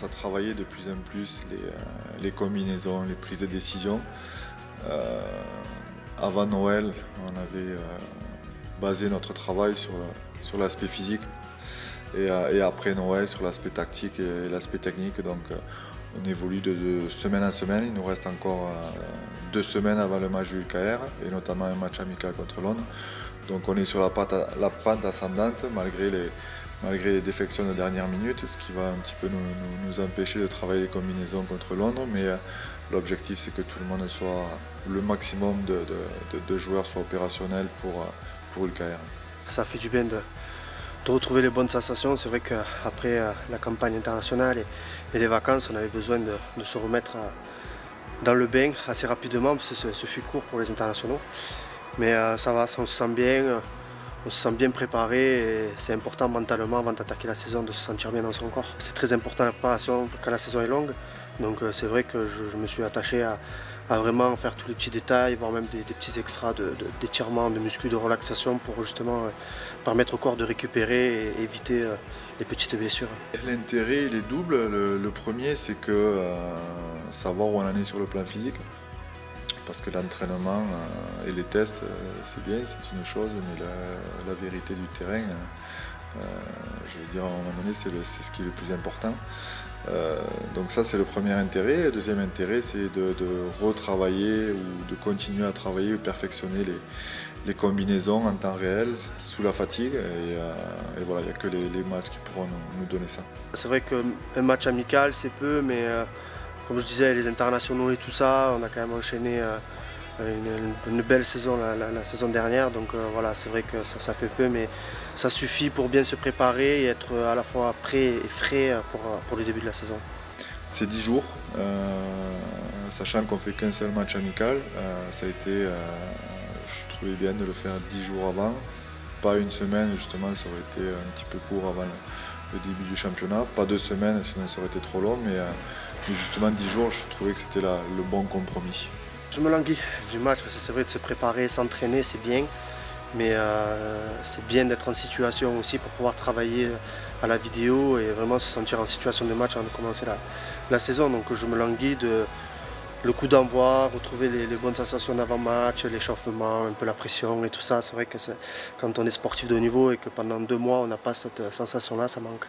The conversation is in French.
à travailler de plus en plus les combinaisons, les prises de décision. Avant Noël, on avait basé notre travail sur l'aspect physique et après Noël sur l'aspect tactique et l'aspect technique. Donc on évolue de semaine en semaine. Il nous reste encore 2 semaines avant le match du ULKR et notamment un match amical contre Londres. Donc on est sur la pente ascendante malgré les défections de dernière minute, ce qui va un petit peu nous empêcher de travailler les combinaisons contre Londres. Mais l'objectif, c'est que tout le monde soit, le maximum de joueurs soient opérationnels pour ULKR. Ça fait du bien de retrouver les bonnes sensations. C'est vrai qu'après la campagne internationale et les vacances, on avait besoin de se remettre dans le bain assez rapidement, parce que ce fut court pour les internationaux. Mais ça va, on se sent bien préparé et c'est important mentalement avant d'attaquer la saison de se sentir bien dans son corps. C'est très important la préparation quand la saison est longue. Donc c'est vrai que je me suis attaché à vraiment faire tous les petits détails, voire même des petits extras d'étirement, de muscu, de relaxation pour justement permettre au corps de récupérer et éviter les petites blessures. L'intérêt il est double. Le premier, c'est que savoir où on en est sur le plan physique. Parce que l'entraînement et les tests, c'est bien, c'est une chose, mais la vérité du terrain, je veux dire, à un moment donné, c'est ce qui est le plus important. Donc ça, c'est le premier intérêt. Le deuxième intérêt, c'est de retravailler ou de continuer à travailler ou perfectionner les combinaisons en temps réel, sous la fatigue. Et voilà, il n'y a que les matchs qui pourront nous donner ça. C'est vrai qu'un match amical, c'est peu, mais comme je disais, les internationaux et tout ça, on a quand même enchaîné une belle saison la saison dernière. Donc voilà, c'est vrai que ça fait peu, mais ça suffit pour bien se préparer et être à la fois prêt et frais pour le début de la saison. C'est 10 jours, sachant qu'on ne fait qu'un seul match amical. Ça a été, je trouvais bien de le faire 10 jours avant, pas une semaine, justement, ça aurait été un petit peu court avant le début du championnat. Pas 2 semaines, sinon ça aurait été trop long, mais justement 10 jours, je trouvais que c'était le bon compromis. Je me languis du match parce que c'est vrai de se préparer, s'entraîner, c'est bien. Mais c'est bien d'être en situation aussi pour pouvoir travailler à la vidéo et vraiment se sentir en situation de match avant de commencer la saison. Donc je me languis le coup d'envoi, retrouver les bonnes sensations d'avant-match, l'échauffement, un peu la pression et tout ça. C'est vrai que quand on est sportif de haut niveau et que pendant 2 mois on n'a pas cette sensation-là, ça manque.